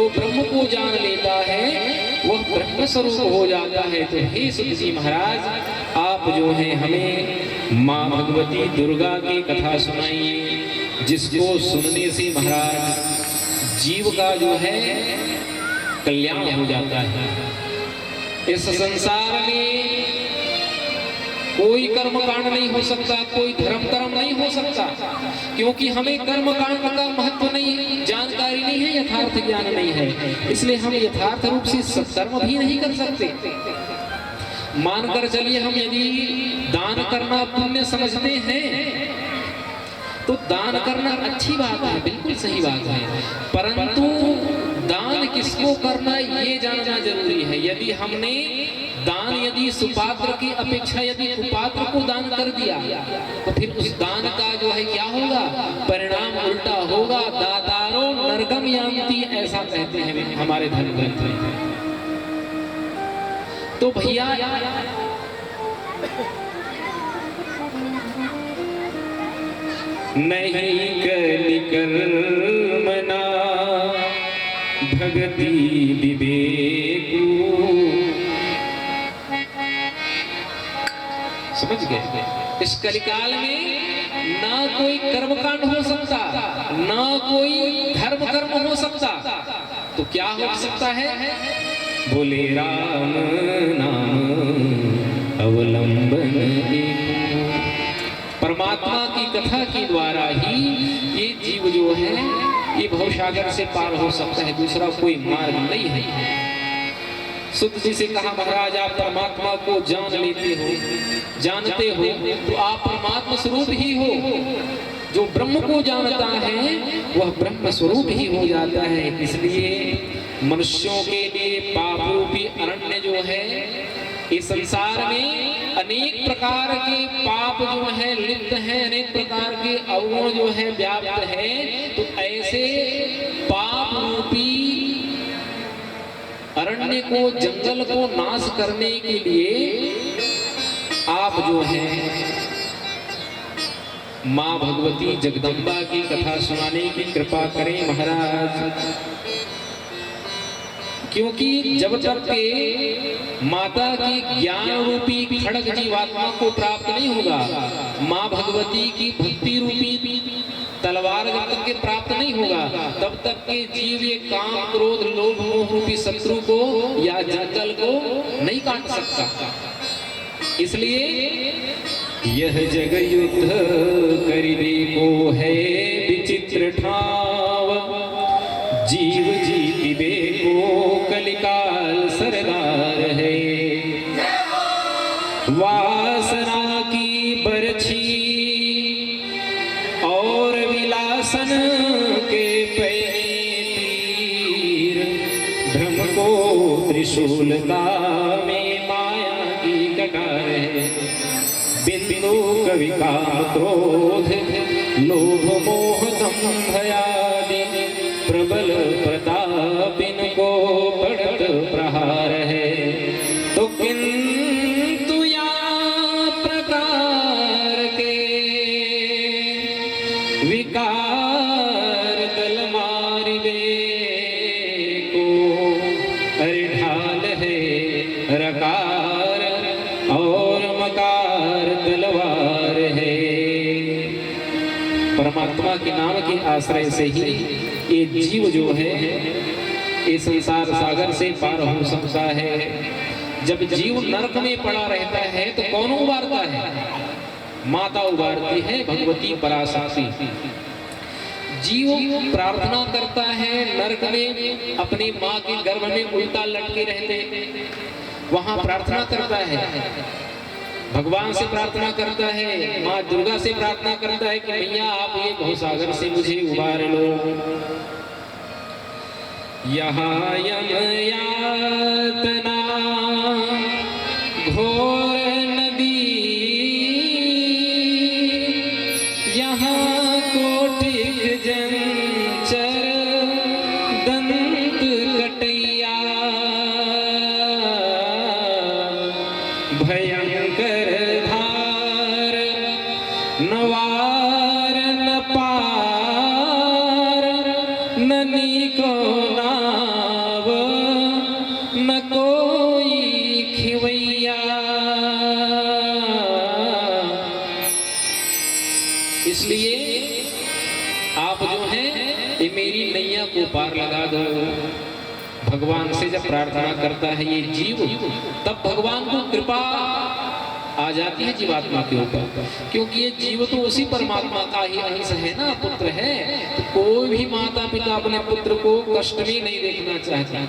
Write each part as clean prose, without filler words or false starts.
जो ब्रह्म को जान लेता है वह ब्रह्म स्वरूप हो जाता है। तो हे सुत जी महाराज, आप जो है हमें माँ भगवती दुर्गा की कथा सुनाइए, जिसको सुनने से महाराज जीव का जो है कल्याण हो जाता है। इस संसार में कोई कर्म कांड नहीं हो सकता, कोई धर्म कर्म नहीं हो सकता, क्योंकि हमें कर्म कांड का महत्व नहीं, जानकारी नहीं है, यथार्थ ज्ञान नहीं है। इसलिए हम यथार्थ रूप से सत्कर्म भी नहीं कर सकते। मानकर चलिए, हम यदि दान करना पुण्य समझते हैं तो दान करना अच्छी बात है, बिल्कुल सही बात है, परंतु दान किसको करना ये जानना जरूरी है। यदि हमने दान यदि सुपात्र की अपेक्षा यदि कुपात्र को दान कर दिया तो फिर उस दान का जो है क्या होगा, परिणाम उल्टा होगा। दातारो नरकम यान्ति, ऐसा कहते हैं हमारे धर्म ग्रंथ में। तो भैया नहीं कलिकर्मना भगति विवेकु, समझ गए? इस कलिकाल में ना कोई कर्मकांड हो सकता, ना कोई धर्म कर्म हो सकता, तो क्या हो सकता है? बोले राम नाम अवलंबन एक, परमात्मा की कथा के द्वारा ही ये जीव जो है ये भवसागर से पार हो सकता है, दूसरा कोई मार्ग नहीं है। सुत जी से कहा, महाराज आप परमात्मा को जान लेते हो, जानते हो तो आप परमात्मा स्वरूप ही हो। जो ब्रह्म को जानता है वह ब्रह्म स्वरूप ही हो जाता है। इसलिए मनुष्यों के लिए पाप रूपी अरण्य जो है, इस संसार में अनेक प्रकार के पाप जो है लिप्त हैं, अनेक प्रकार के अवगुण जो है व्याप्त है। तो ऐसे पाप रूपी अरण्य को, जंगल को नाश करने के लिए आप जो है माँ भगवती जगदम्बा की कथा सुनाने की कृपा करें महाराज। क्योंकि जब तक के माता की ज्ञान रूपी खड्ग जीवात्मा को प्राप्त नहीं होगा, माँ भगवती की भक्ति रूपी तलवार जब तक के प्राप्त नहीं होगा, तब तक के जीव ये काम क्रोध लोभ मोह रूपी शत्रु को या जंगल को नहीं काट सकता। इसलिए यह जग युद्ध करिबे को है विचित्र ठाव, जीव जीतिबे को कलिकाल सरदार है। वासना की बरछी और विलासन के पैने तीर, भ्रम को त्रिशूलता में माया की कटार है। बिंदु कवि काम क्रोध लोभ मोह दंभयादि, प्रबल प्रताप इनको पड़त प्रहार है। तो किंतु या प्रकार के विकार दल मारिबे को, अरे ढाल है रकार और मकार तलवार है। परमात्मा के नाम के आश्रय से ही ये जीव जो है ये संसार सागर से पार हो सकता है। जब जीव नरक में पड़ा रहता है तो कौन उबारता है? माता उबारती है, भगवती पराशक्ति। जीव प्रार्थना करता है नरक में, अपनी माँ के गर्भ में उल्टा लटके रहते, वहां प्रार्थना करता है, भगवान से प्रार्थना करता है, माँ दुर्गा से प्रार्थना करता है कि भैया आप ये भवसागर से मुझे उबार लो। यहाँ यम यातना घोर नदी, यहाँ कोटिक जंचर दंत कटैया, भयंकर धार नवार न पार, ननी को ना को पार लगा दो। भगवान से जब प्रार्थना करता है ये जीव, तब भगवान को कृपा आ जाती है जीवात्मा के ऊपर, क्योंकि ये जीव तो उसी परमात्मा का ही अंश है ना, पुत्र है। तो कोई भी माता पिता अपने पुत्र को कष्ट में नहीं देखना चाहता,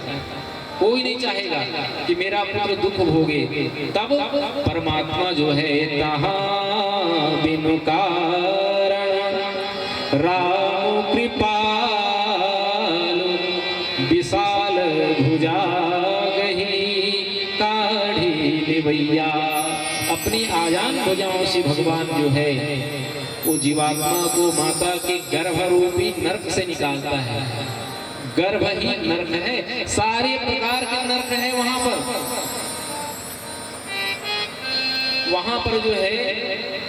कोई नहीं चाहेगा कि मेरा पुत्र दुख भोगे। तब परमात्मा जो है तहाँ बिनु कारण राम कृपालु विशाल भुजा गही काढ़ी निवैया। अपनी आजान भुजाओं से भगवान जो है वो जीवात्मा को माता के गर्भ रूपी नरक से निकालता है। गर्भ ही नरक है, सारे प्रकार के नरक है वहां पर जो है।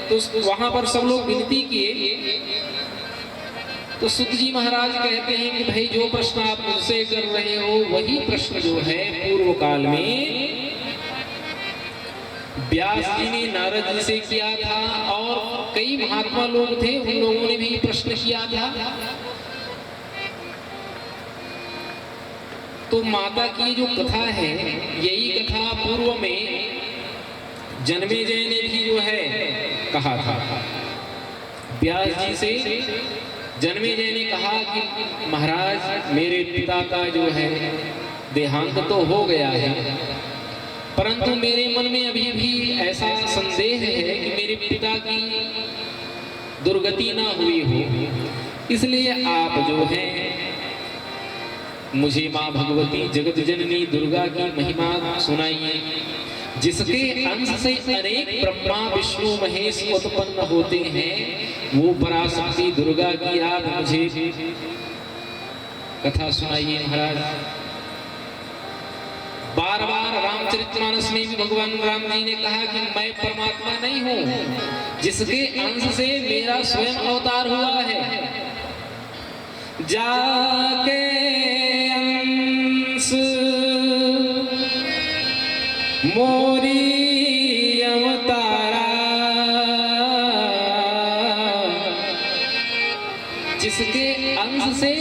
तो वहां पर सब लोग विनती किए, तो सुत जी महाराज कहते हैं कि भाई जो प्रश्न आप मुझसे कर रहे हो वही प्रश्न जो है पूर्व काल में व्यास जी ने नारद जी से किया था, और कई महात्मा लोग थे उन लोगों ने भी प्रश्न किया था। तो माता की जो कथा है, यही कथा पूर्व में जन्मेजय ने भी जो है कहा था। व्यास जी से जन्मेजय ने कहा कि महाराज मेरे पिता का जो है देहांत तो हो गया है, परंतु मेरे मन में अभी भी ऐसा संदेह है कि मेरे पिता की दुर्गति ना हुई हो, इसलिए आप जो है मुझे माँ भगवती जगत जननी दुर्गा की महिमा सुनाइए, जिसके अंश से अनेक ब्रह्मा विष्णु महेश उत्पन्न होते हैं। वो पराशक्ति दुर्गा की आप मुझे कथा सुनाइए महाराज। बार बार रामचरितमानस में भी भगवान राम जी ने कहा कि मैं परमात्मा नहीं हूं, जिसके अंश से मेरा स्वयं अवतार हुआ है। जाके अंश मोरी अवतारा, जिसके अंश से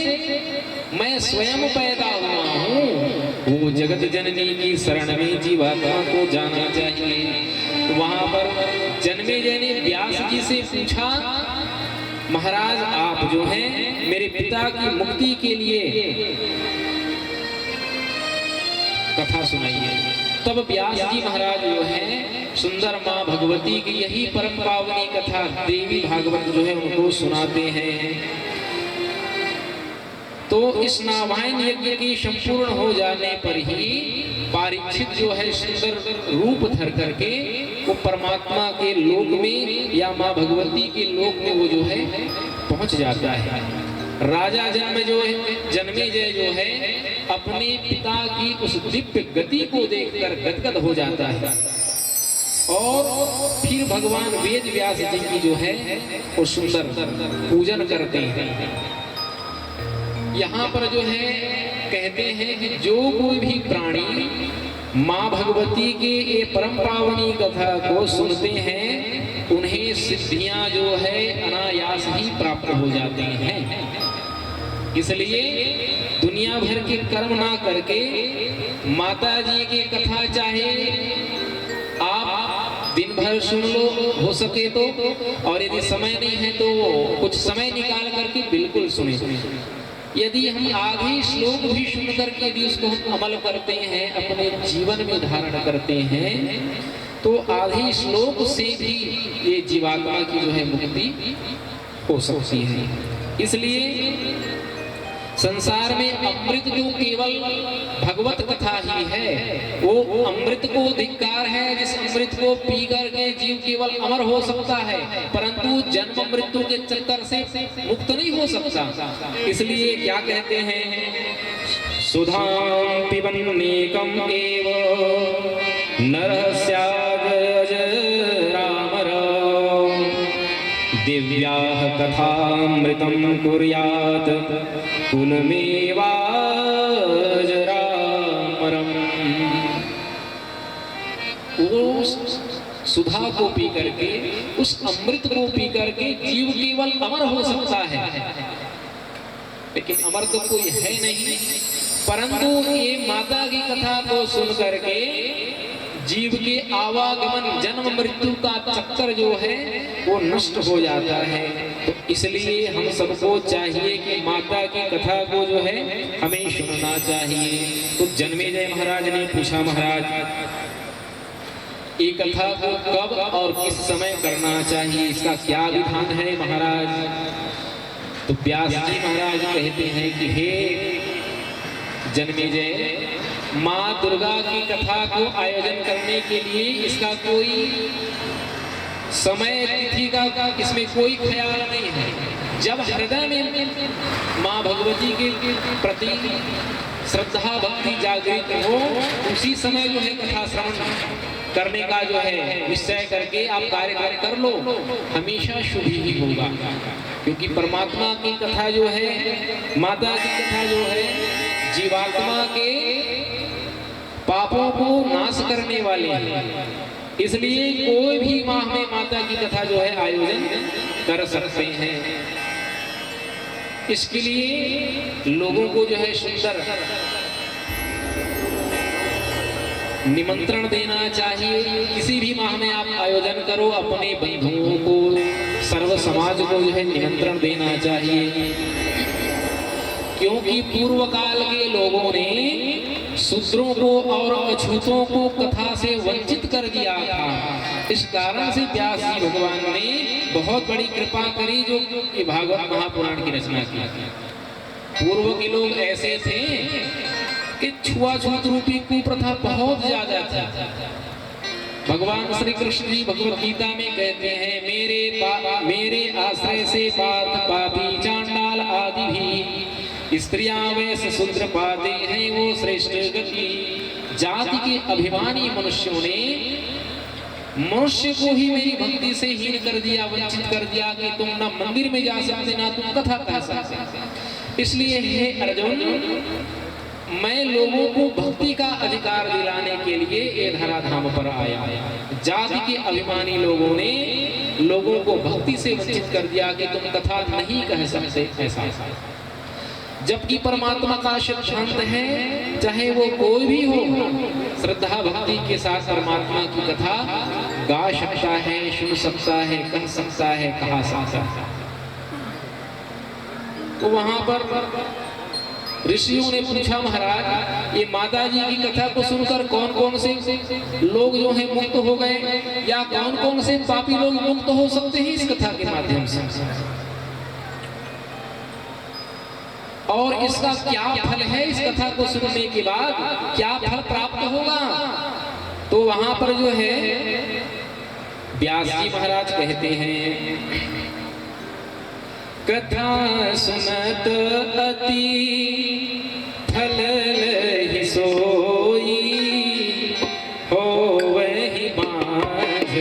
मैं स्वयं पैदा हुआ हूँ, वो जगत जननी की शरण में जीवात्मा को जाना चाहिए। वहां पर जन्मेजय ने व्यास जी से पूछा, महाराज आप जो हैं मेरे पिता की मुक्ति के लिए कथा सुनाइए। तब व्यास जी महाराज जो है सुंदर माँ भगवती की यही परम पावनी कथा देवी भागवत जो है उनको सुनाते हैं। तो इस नारायण यज्ञ की संपूर्ण हो जाने पर ही परीक्षित जो है सुंदर रूप धर करके वो परमात्मा के लोक में या माँ भगवती के लोक में वो जो है पहुंच जाता है। राजा जन्मेजय जो है अपने पिता की उस दिव्य गति को देखकर गदगद हो जाता है, और फिर भगवान वेद व्यास जी की जो है वो सुंदर पूजन करते हैं। यहाँ पर जो है कहते हैं कि जो कोई भी प्राणी माँ भगवती के ये परम पावनी कथा को सुनते हैं उन्हें सिद्धियां जो है अनायास ही प्राप्त हो जाते हैं। इसलिए दुनिया भर के कर्म ना करके माता जी की कथा चाहे आप दिन भर सुन लो हो सके तो, और यदि समय नहीं है तो कुछ समय निकाल करके बिल्कुल सुने। यदि हम आधे श्लोक भी सुनकर के यदि उसको हम अमल करते हैं, अपने जीवन में धारण करते हैं, तो आधे श्लोक से भी ये जीवात्मा की जो है मुक्ति हो सकती है। इसलिए संसार में अमृत जो केवल भगवत कथा ही है, वो अमृत को धिक्कार है जिस अमृत को पी करके जीव केवल अमर हो सकता है, परंतु जन्म मृत्यु के चक्कर से मुक्त नहीं हो सकता। इसलिए क्या कहते हैं, सुधां पिबन्नेकम् एव नरः स्यादजरामर, दिव्याः कथामृतं कुर्यात् कुलमेवाजरामरम्। वो सुधा को पी करके, उस अमृत को पी करके जीव केवल अमर हो सकता है। लेकिन अमर तो कोई है नहीं, परंतु ये माता की कथा को सुन करके जीव के आवागमन जन्म मृत्यु का चक्कर जो है वो नष्ट हो जाता है। तो इसलिए हम सबको चाहिए कि माता की कथा को जो है हमें सुनना चाहिए। तो जन्मेजय महाराज ने पूछा, महाराज ये कथा को कब और किस समय करना चाहिए, इसका क्या विधान है महाराज? तो व्यास जी महाराज कहते हैं कि हे जन्मेजय, माँ दुर्गा की कथा को आयोजन करने के लिए इसका कोई समय तिथि का इसमें कोई ख्याल नहीं है। जब हृदय में माँ भगवती के प्रति श्रद्धा भक्ति जागृत हो उसी समय जो है कथा श्रवण करने का जो है निश्चय करके आप कार्यक्रम कर लो, हमेशा शुभ ही होगा। क्योंकि परमात्मा की कथा जो है, माता की कथा जो है जीवात्मा के पापों को नाश करने वाले हैं। इसलिए कोई भी माह में माता की कथा जो है आयोजन कर सकते हैं। इसके लिए लोगों को जो है सुंदर निमंत्रण देना चाहिए। किसी भी माह में आप आयोजन करो, अपने बंधुओं को, सर्व समाज को जो है निमंत्रण देना चाहिए। क्योंकि पूर्व काल के लोगों ने शूद्रों को और अछूतों को कथा से वंचित कर दिया था। इस कारण से व्यास जी भगवान ने बहुत बड़ी कृपा करी जो भागवत महापुराण की रचना की। पूर्व के लोग ऐसे थे कि छुआछूत रूपी कुप्रथा बहुत ज्यादा था। भगवान श्री कृष्ण जी भगवत गीता में कहते हैं, मेरे आश्रय से पार्थ पापी चांडाल आदि भी स्त्रियां वैसे शूद्र पाते हैं वो श्रेष्ठ गति। जाति के अभिमानी मनुष्यों ने मनुष्य को ही मेरी भक्ति से हीन कर दिया, वंचित कर दिया कि तुम ना मंदिर में जा सकते ना तुम कथा कह सकते। इसलिए हे अर्जुन, मैं लोगों को भक्ति का अधिकार दिलाने के लिए ये धराधाम पर आया। जाति के अभिमानी लोगों ने लोगों को भक्ति से वंचित कर दिया कि तुम कथा नहीं कह सकते ऐसा। जबकि परमात्मा का सिद्धांत है, चाहे वो कोई भी हो, श्रद्धा भक्ति के साथ परमात्मा की कथा गा सकता है, सुन सकता है, कह सकता है, कहा सकता है। तो वहां पर ऋषियों ने पूछा, महाराज ये माता जी की कथा को सुनकर कौन कौन से लोग जो है मुक्त हो गए, या कौन कौन से पापी लोग मुक्त हो सकते हैं इस कथा के माध्यम से, और इसका क्या फल है, इस कथा को सुनने के बाद क्या फल प्राप्त होगा। तो वहां पर जो है व्यास जी महाराज कहते हैं, कथा सुनत अति फल लहि सोई, होवहि बाँझ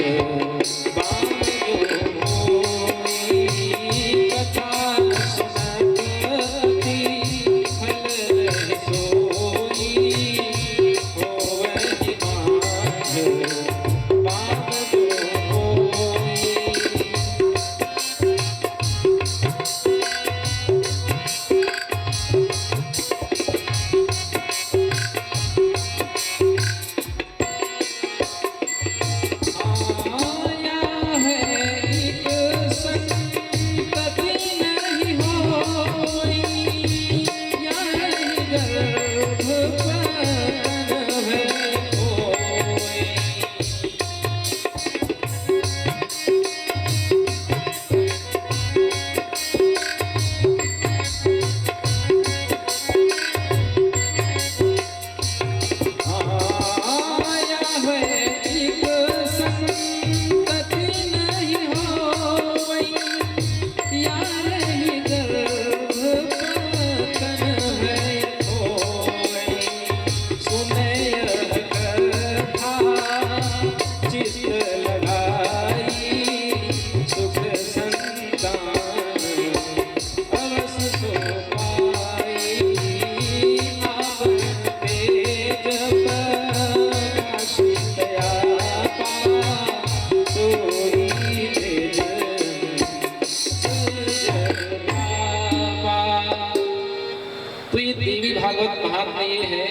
देवी भागवत महात्मा ये है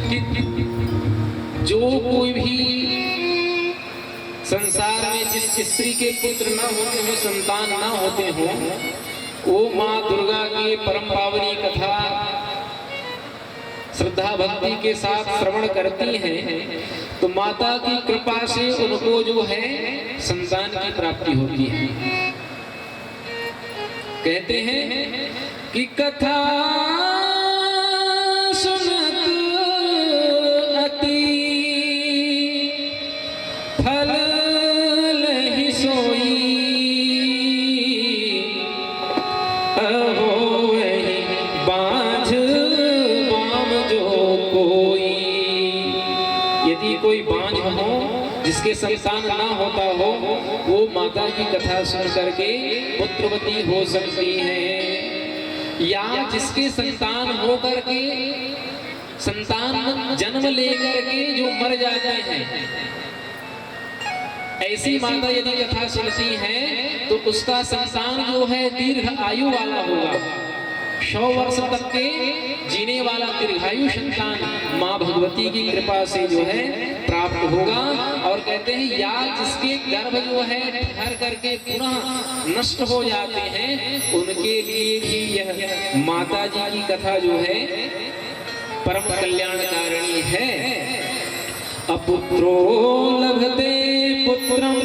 कि जो कोई भी संसार में जिस स्त्री के पुत्र न होते हो, संतान न होते हो, वो माँ दुर्गा की परम पावनी कथा श्रद्धा भक्ति के साथ श्रवण करती हैं तो माता की कृपा से उनको जो है संतान की प्राप्ति होती है। कहते हैं कि कथा सुनत अति फल लहि सोई, अहो वही बांझ बाम जो कोई। यदि कोई बांझ हो जिसके संतान ना होता हो, वो माता की कथा सुन करके पुत्रवती हो सकती है। या जिसके संतान हो करके संतान जन्म लेकर के जो मर जाते हैं, ऐसी माता यदि कथा सुनती है तो उसका संतान जो है दीर्घ आयु वाला होगा, 100 वर्ष तक के जीने वाला दीर्घायु संतान माँ भगवती की कृपा से जो है प्राप्त होगा। और कहते हैं या जिसके गर्भ जो है ठहर करके पुनः नष्ट हो जाते हैं, उनके लिए भी यह माता जी की कथा जो है परम कल्याणकारिणी है। अपुत्रो लभते पुत्रं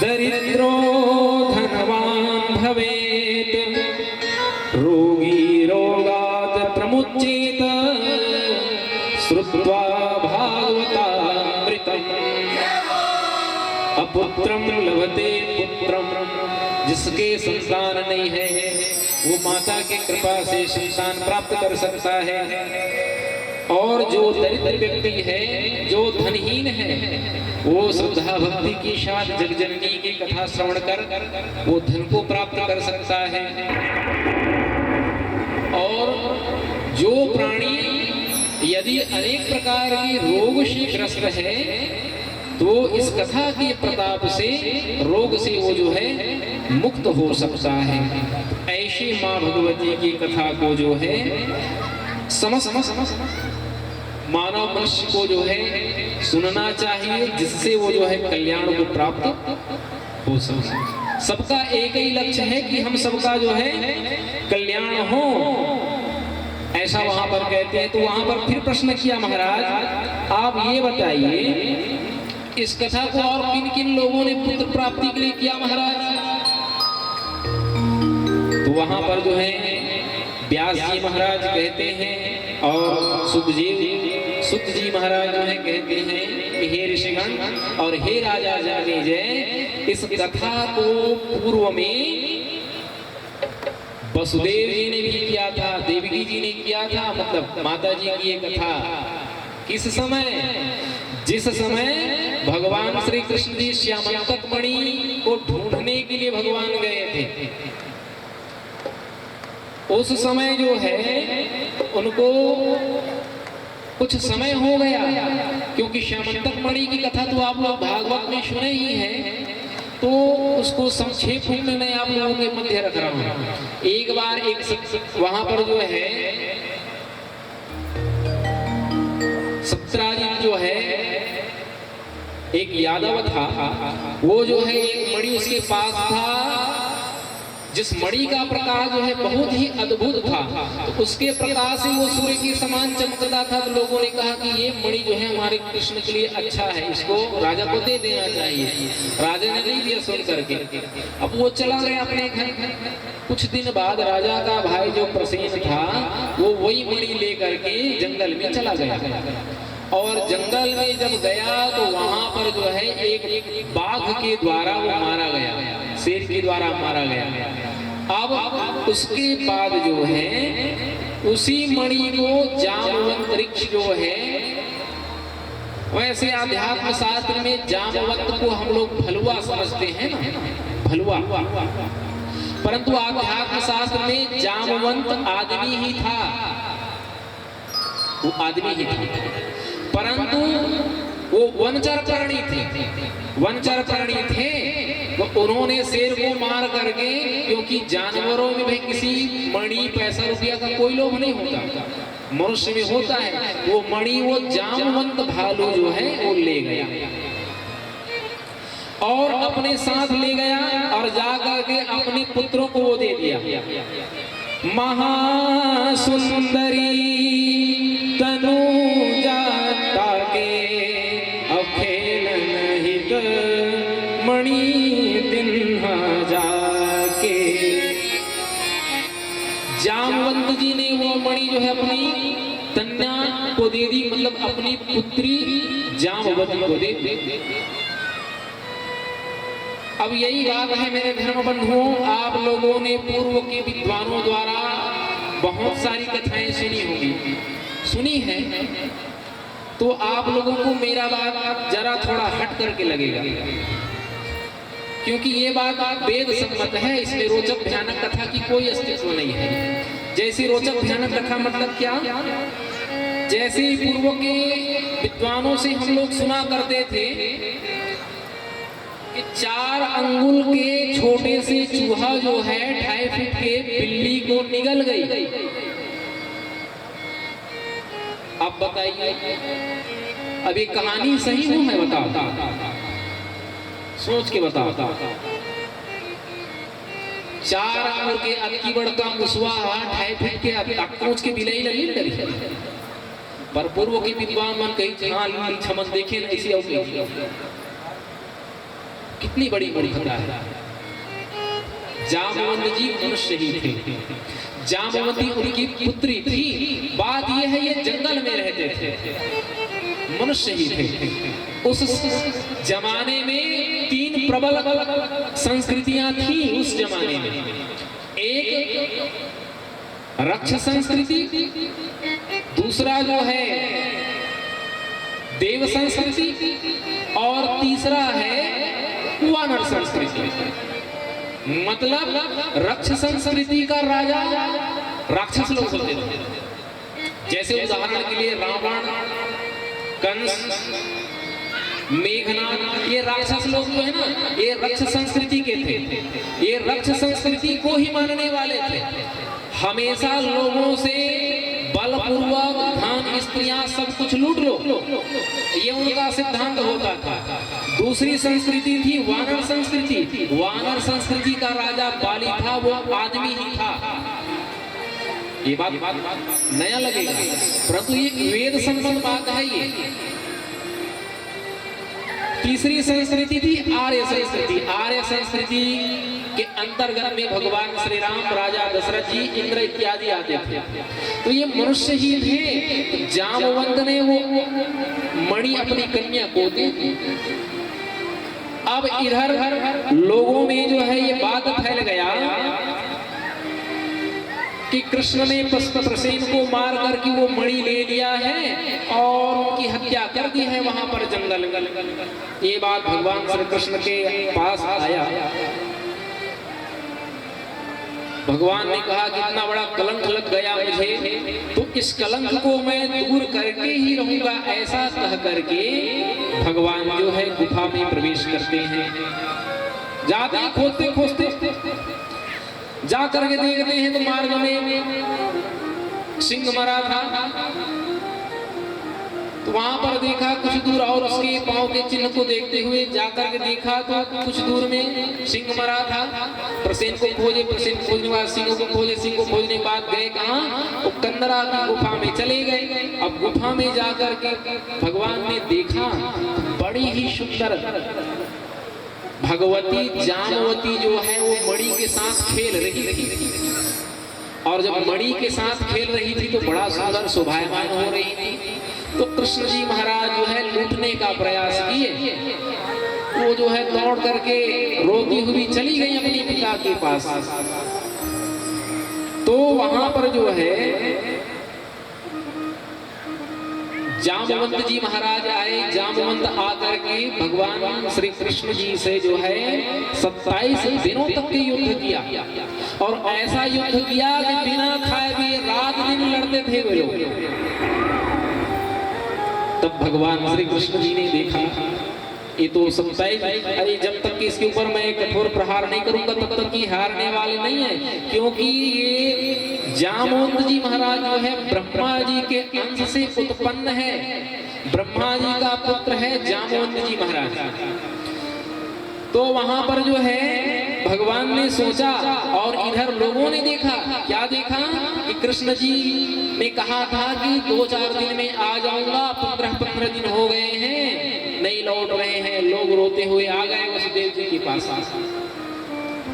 दरिद्रो धनवान भवेत्, रोगी रोगात् प्रमुच्येत श्रुत्वा भागवतामृतम्। अपुत्रं लभते पुत्रं, जिसके संतान नहीं है वो माता की कृपा से संतान प्राप्त कर सकता है। और जो दरिद्र व्यक्ति है, जो धनहीन है, वो श्रद्धा भक्ति की साथ जगजननी की कथा श्रवण कर वो धन को प्राप्त कर सकता है। और जो प्राणी यदि अनेक प्रकार के रोग से ग्रस्त है तो इस कथा के प्रताप से रोग से वो जो है मुक्त हो सकता है। ऐसी माँ भगवती की कथा को जो है समस्त मानव मनुष्य को जो है सुनना चाहिए, जिससे वो जो है कल्याण को प्राप्त हो सके। सबका एक ही लक्ष्य है कि हम सबका जो है कल्याण हो, ऐसा वहां पर कहते हैं। तो वहां पर फिर प्रश्न किया महाराज, आप ये बताइए इस कथा को और किन किन लोगों ने पुत्र प्राप्ति के लिए किया महाराज? तो वहां पर जो है व्यास जी महाराज कहते हैं और सुत जी महाराज जो है कहते हैं कि हे ऋषिगण और हे राजा जन्मेजय, इस कथा को पूर्व में वसुदेव जी ने भी किया था, देवकी जी ने किया था। मतलब माता जी की ये कथा किस समय, जिस समय भगवान श्री कृष्ण जी श्यामंतक मणि को ढूंढने के लिए भगवान गए थे, उस समय जो है उनको कुछ समय हो गया, क्योंकि श्यामंतक मणि की कथा तो आप लोग भागवत में सुने ही हैं, तो उसको संक्षेप में मैं आप लोगों के मध्य रख रहा हूँ। एक बार एक वहां पर जो है सत्राजित जो है एक यादव था, वो जो है एक मणि उसके पास था, जिस मणि का प्रकाश जो है बहुत ही अद्भुत था। तो उसके प्रकाश से वो सूर्य के समान चमकता था। तो लोगों ने कहा कि ये मणि जो है हमारे कृष्ण के लिए अच्छा है, इसको राजा को दे देना चाहिए। राजा ने नहीं दिया सुन करके। अब वो चला गया अपने घर। कुछ दिन बाद राजा का भाई जो प्रसेन था वो वही मणि लेकर के जंगल में चला गया, और जंगल में जब गया तो वहां पर जो है एक बाघ के द्वारा वो मारा गया, शेर के द्वारा मारा गया। अब उसके बाद जो है उसी मणि को जामवंत वृक्ष जो है, वैसे आध्यात्म शास्त्र में जामवंत को हम लोग भलुआ समझते हैं ना, भलुआ, परंतु आध्यात्म शास्त्र में जामवंत आदमी ही था, वो आदमी ही था, परंतु वो वनचर प्राणी थे, वनचर प्राणी थे। तो उन्होंने शेर को मार करके, क्योंकि जानवरों में भाई किसी मणि पैसा रुपया का कोई लोभ नहीं होता, मनुष्य में होता है। वो मणि वो जामवंत भालू जो है वो ले गया और अपने साथ ले गया और जाकर के अपने पुत्रों को वो दे दिया। महासुंदरी तनु जाता के अब खेलन हित मणि दिन जाके। जामवंत जी ने वो मणि जो है अपनी कन्या को दे दी, मतलब अपनी पुत्री जामवती को दे दी। अब यही बात है मेरे धर्म बंधुओं, आप लोगों ने पूर्व के विद्वानों द्वारा बहुत सारी कथाएं सुनी होंगी, सुनी है, तो आप लोगों को मेरा बात जरा थोड़ा हट करके लगेगा, क्योंकि ये बात वेद सम्मत है, इसमें रोचक भयानक कथा की कोई अस्तित्व नहीं है। जैसी रोचक भयानक कथा मतलब क्या, जैसे पूर्व के विद्वानों से हम लोग सुना करते थे कि 4 अंगुल के छोटे से चूहा जो है 2.5 फीट के बिल्ली को निगल गई। अब बताइए, अभी कहानी सही हूं मैं, बताओ, सोच के बताओ। 4 अंगुल के अक्की बड़का मुसवा 2.5 फीट के अक्कोच के बिलाई लगी डरी, पर पूर्व के विद्वान मन कही हाँ छमन देखे ऐसी कितनी बड़ी बड़ी कथा है। जामवंत जी मनुष्य ही थे, जामवती उनकी पुत्री थी। बात यह है ये जंगल में रहते थे, मनुष्य ही थे। उस जमाने में 3 प्रबल संस्कृतियां थी उस जमाने में। एक रक्ष संस्कृति, दूसरा जो है देव संस्कृति, और तीसरा है वानर संस्कृति। मतलब रक्ष संस्कृति का राजा राक्षस लोग होते थे, जैसे उदाहरण के लिए रावण, कंस, मेघनाद, ये राक्षस लोग जो है ना, ये रक्ष संस्कृति के थे। ये रक्ष संस्कृति को ही मानने वाले थे, हमेशा लोगों से बलपूर्वक धन स्त्रियां सब कुछ लूट लो, ये उनका सिद्धांत होता था। दूसरी संस्कृति थी वानर संस्कृति। वानर संस्कृति का राजा बाली था, वो आदमी ही था। ये बात नया लगेगा, परंतु ये वेद संबंध बात है। ये तीसरी संस्कृति थी आर्य संस्कृति। आर्य संस्कृति के अंतर्गत में भगवान श्री राम, राजा दशरथ जी, इंद्र इत्यादि आते थे। तो ये मनुष्य ही थे। जामवंत ने वो मणि अपनी कन्या को दी। अब इधर लोगों में जो है ये बात फैल गया कि कृष्ण ने प्रसेन को मार करके वो मणि ले लिया है और उनकी हत्या कर दी है वहां पर जंगल। ये बात भगवान श्री कृष्ण के पास आया। भगवान ने कहा कि इतना बड़ा कलंक लग गया मुझे, तो इस कलंक को मैं दूर करके ही रहूंगा, ऐसा कह करके भगवान जो है गुफा में प्रवेश करते हैं। जाते ही खोजते खोजते जा करके देखते हैं तो मार्ग में सिंह मरा था। तो वहां पर देखा कुछ दूर, और उसके पांव के चिन्ह को देखते हुए जाकर के देखा तो कुछ दूर में सिंह मरा था। प्रसेन को खोजे, प्रसेन खोजने के बाद सिंह को खोजे, सिंह को खोजने के बाद गए कहाँ, तो कंदरा की गुफा में चले गए। अब गुफा में जाकर के भगवान ने देखा बड़ी ही सुंदर भगवती जामवती जो है वो मणि के साथ खेल रही थी। और जब मणि के साथ खेल रही थी तो बड़ा सुंदर शोभायमान हो रही थी। तो कृष्ण जी महाराज जो है लूटने का प्रयास किए। वो जो है दौड़ करके रोती हुई चली गई अपने पिता के पास। तो वहां पर जो है जामवंत जी महाराज आए। जामवंत आकर के भगवान श्री कृष्ण जी से जो है 27 दिनों तक के युद्ध किया, और ऐसा युद्ध किया कि बिना खाए पिए रात दिन लड़ते थे वे लोग। तब भगवान श्री कृष्ण जी ने देखा ये तो सच्चाई। अरे जब तक कि इसके ऊपर मैं कठोर प्रहार नहीं करूंगा तब तक कि हारने वाले नहीं है, क्योंकि ये जामवंत जी महाराज जो है ब्रह्मा जी के अंश से उत्पन्न है, ब्रह्मा जी का पुत्र है जामवंत जी महाराज। तो वहां पर जो है भगवान ने सोचा और इधर लोगों ने देखा, क्या देखा कि कृष्ण जी ने कहा था कि 2-4 दिन में आ जाऊंगा, 15 दिन हो गए हैं नहीं लौट रहे हैं, लोग रोते हुए आ गए वसुदेव जी के पास।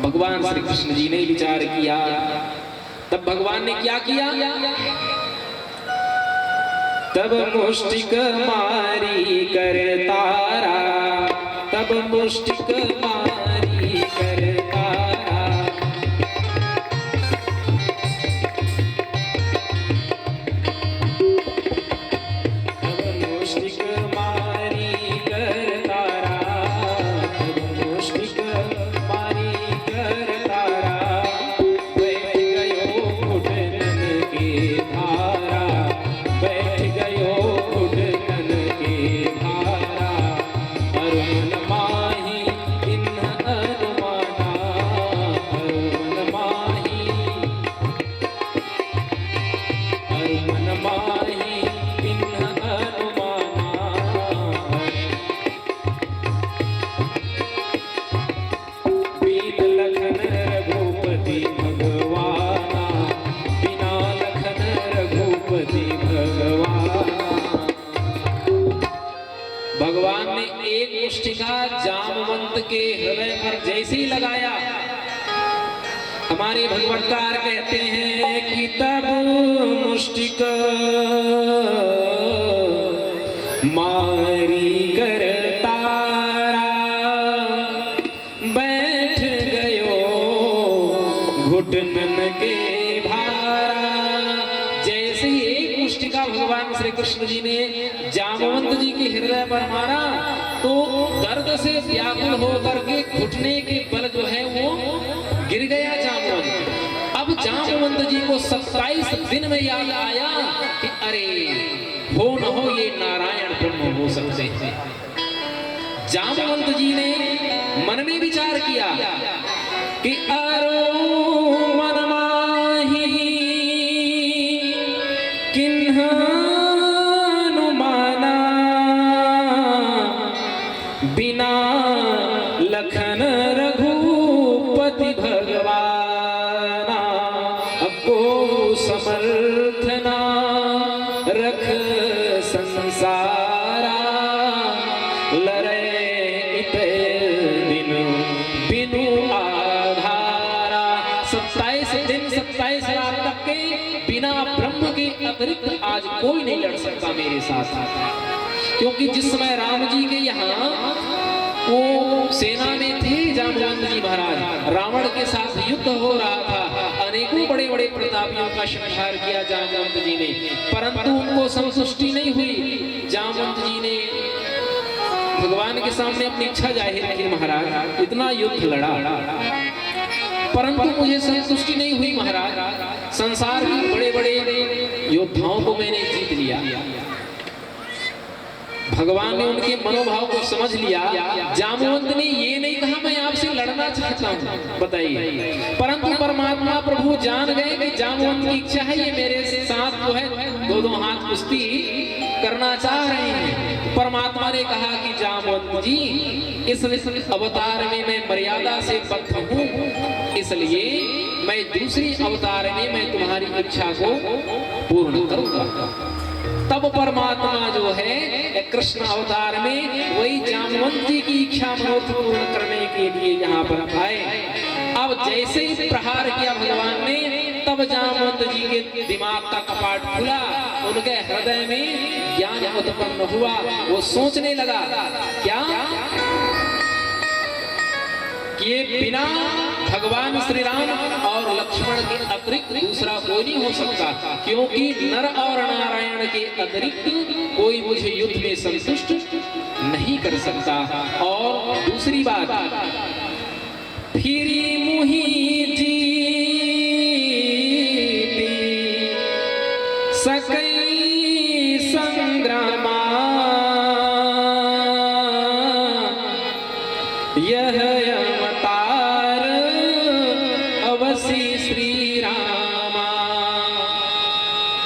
भगवान श्री कृष्ण जी ने विचार किया, तब भगवान ने क्या किया, तब मुष्टिक मारी कर तारा, तब मुष्टिक मारी कर तारा, तब मुष्टिक मारी कर तारा, तब मुष्टिक मारी कर तारा, बैठ गयो घुटनन के भारा, बैठ गयो घुटनन के भारा, अरुण माही इन्ह अनुमाना, अरुण माही, अरुण माही इन्ह अनुमाना, बीत लखन रघुपति भगवाना, बिना लखन रघुपति भगवाना। भगवान ने एक मुष्टिका जामवंत के हृदय पर जैसे ही लगाया, हमारे भगवतकार कहते हैं कि तब मुष्टिक मारी कर तारा, बैठ गयो घुटनन के भारा। जैसे ही एक मुष्टिका भगवान श्री कृष्ण जी ने जामवंत जी के हृदय पर मारा तो दर्द से व्याकुल होकर के घुटने के बल जो है वो गिर गया जामवंत। अब जामवंत जी को 27 दिन में याद आया कि अरे हो न हो ये नारायण ब्रह्म हो सकते हैं। जामवंत जी ने मन में विचार किया कि अरो मन माही किन्ह अनुमाना, बिना लखन रघुपति भगवाना, को समर्थना रख संसारा, लरे इत दिन बिनु आधारा। 27 दिन 27 रात तक के बिना ब्रह्म के अतिरिक्त आज कोई नहीं लड़ सकता मेरे साथ, क्योंकि जिस समय राम जी के यहाँ वो सेना में थे जामवंत जी महाराज, रावण के साथ युद्ध हो रहा था, अनेकों बड़े बड़े प्रतापियों का संहार किया जामवंत जी ने, परंतु उनको संतुष्टि नहीं हुई। जामवंत जी ने भगवान के सामने अपनी इच्छा जाहिर की, महाराज इतना युद्ध लड़ा परंतु मुझे संतुष्टि नहीं हुई महाराज, संसार के बड़े बड़े योद्धाओं को मैंने जीत लिया। भगवान ने उनके मनोभाव को समझ लिया। जामवंत ने ये नहीं कहा मैं आपसे लड़ना चाहता हूँ, बताइए, परंतु परमात्मा प्रभु जान गए कि जामवंत की इच्छा है, ये मेरे साथ जो है दो हाथ कुश्ती करना चाह रहे हैं। परमात्मा ने कहा कि जामवंत जी इस अवतार में मैं मर्यादा से बद्ध हूँ, इसलिए मैं दूसरी अवतार में मैं तुम्हारी इच्छा को पूर्ण करूंगा। तब परमात्मा जो है कृष्ण अवतार में वही जामवंत जी की इच्छा मनोरथ पूर्ण करने के लिए यहाँ पर आए। अब जैसे ही प्रहार किया भगवान ने, तब जामवंत जी के दिमाग का कपाट खुला, उनके हृदय में ज्ञान उत्पन्न हुआ। वो सोचने लगा क्या कि ये बिना भगवान श्री राम और लक्ष्मण के अतिरिक्त दूसरा कोई नहीं हो सकता, क्योंकि नर और नारायण के अतिरिक्त कोई मुझे युद्ध में संतुष्ट नहीं कर सकता। और दूसरी बात, फिरी मुही जीती सकई संग्रामा,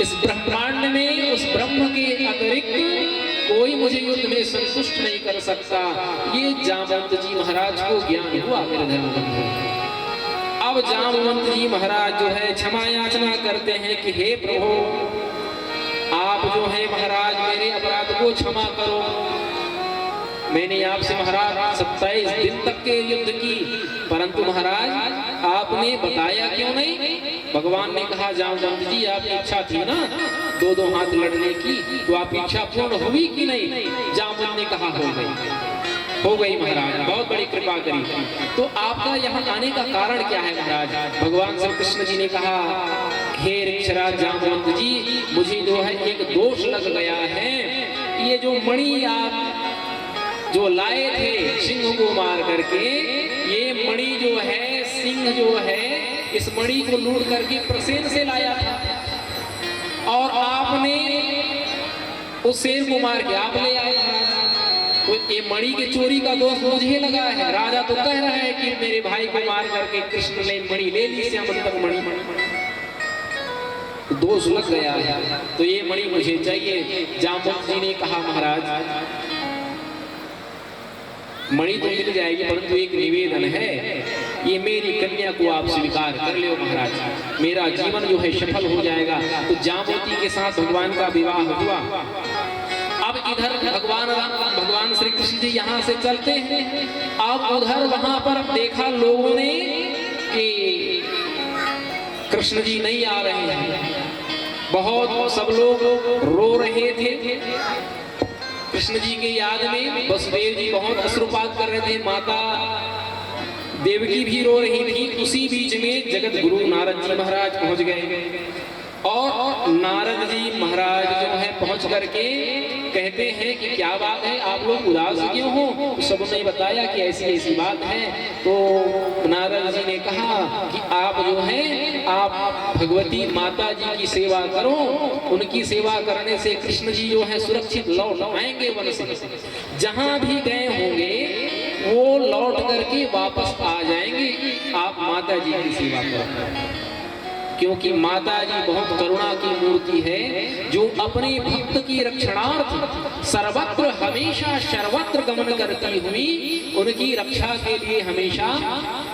इस ब्रह्मांड में उस ब्रह्म के अतिरिक्त कोई मुझे युद्ध में संतुष्ट नहीं कर सकता। ये जामवंत जी महाराज को ज्ञान हुआ मेरे धर्म बंधु। अब जामवंत जी महाराज जो है क्षमा याचना करते हैं कि हे प्रभु, आप जो है महाराज मेरे अपराध को क्षमा करो। मैंने आपसे महाराज 27 दिन तक के युद्ध की, परंतु महाराज आपने बताया क्यों नहीं? भगवान ने कहा जामवंत जी आपकी इच्छा थी ना 2-2 हाथ लड़ने की, तो आपकी इच्छा पूर्ण हुई कि नहीं? जामवंत ने कहा हो गई महाराज, बहुत बड़ी कृपा करी। तो आपका यहाँ आने का कारण क्या है महाराज? भगवान श्री कृष्ण जी ने कहा हे ऋक्षराज जामवंत जी, मुझे जो है एक दोष लग गया है। ये जो मणि आप जो लाए थे सिंह को मार करके, ये मणि जो है सिंह जो है इस मणि को लूट करके प्रसेन से लाया था और आपने उस शेर को मार के आप ले आए महाराज। तो ये मणि के चोरी का दोष मुझे लगा है। राजा तो कह रहा है कि मेरे भाई को मार करके कृष्ण ने मणि ले ली, श्यामंतक मणि, दोष लग गया है, तो ये मणि मुझे चाहिए। जामवंत जी ने कहा महाराज मणि तो मिल जाएगी, परंतु एक निवेदन है, ये मेरी कन्या को आप स्वीकार कर लो महाराज, मेरा जीवन जो है सफल हो जाएगा। तो जामवंती के साथ भगवान का विवाह हुआ। अब इधर भगवान श्री कृष्ण जी यहाँ से चलते हैं। अब उधर वहां पर देखा लोगों ने कि कृष्ण जी नहीं आ रहे हैं, बहुत सब लोग रो रहे थे। कृष्ण जी के याद में वसुदेव जी बहुत अश्रुपात कर रहे थे, माता देवकी भी रो रही थी। उसी बीच में जगत गुरु नारद जी महाराज पहुंच गए और नारद जी महाराज जो है पहुंच करके कहते हैं कि क्या बात है, आप लोग उदास क्यों हो? तो सबने बताया कि ऐसी ऐसी बात है। तो नारद जी ने कहा कि आप जो है आप भगवती माता जी की सेवा करो, उनकी सेवा करने से कृष्ण जी जो है सुरक्षित लौट आएंगे वन से। जहां भी गए होंगे वो लौट करके वापस आ जाएंगे, आप माता जी की सेवा करो, क्योंकि माता जी बहुत करुणा की मूर्ति है, जो अपने भक्त की रक्षणार्थ सर्वत्र हमेशा सर्वत्र गमन करती हुई उनकी रक्षा के लिए हमेशा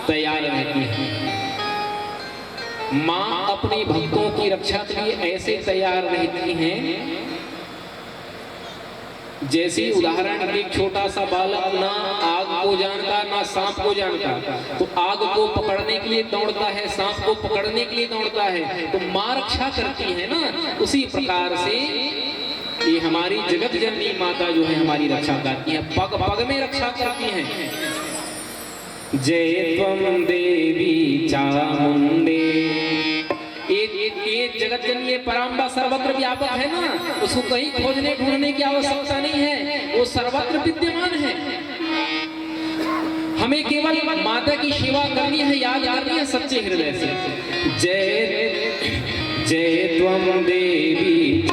तैयार रहती है। माँ अपने भक्तों की रक्षा के लिए ऐसे तैयार रहती हैं जैसे उदाहरण एक छोटा सा बालक ना आग को जानता ना सांप को जानता, तो आग को पकड़ने के लिए दौड़ता है, सांप को पकड़ने के लिए दौड़ता है, तो माँ रक्षा करती है ना। उसी प्रकार से ये हमारी जगत जननी माता जो है हमारी रक्षा करती है, पग पग में रक्षा करती है। जय त्वं देवी चामुंडे, ये जगत जननी ये पराम्बा सर्वत्र व्यापक है ना, उसको कहीं खोजने ढूंढने की आवश्यकता नहीं है, वो सर्वत्र विद्यमान है। हमें केवल माता की सेवा करनी है, याद करनी है सच्चे हृदय से। जय जय त्वं देवी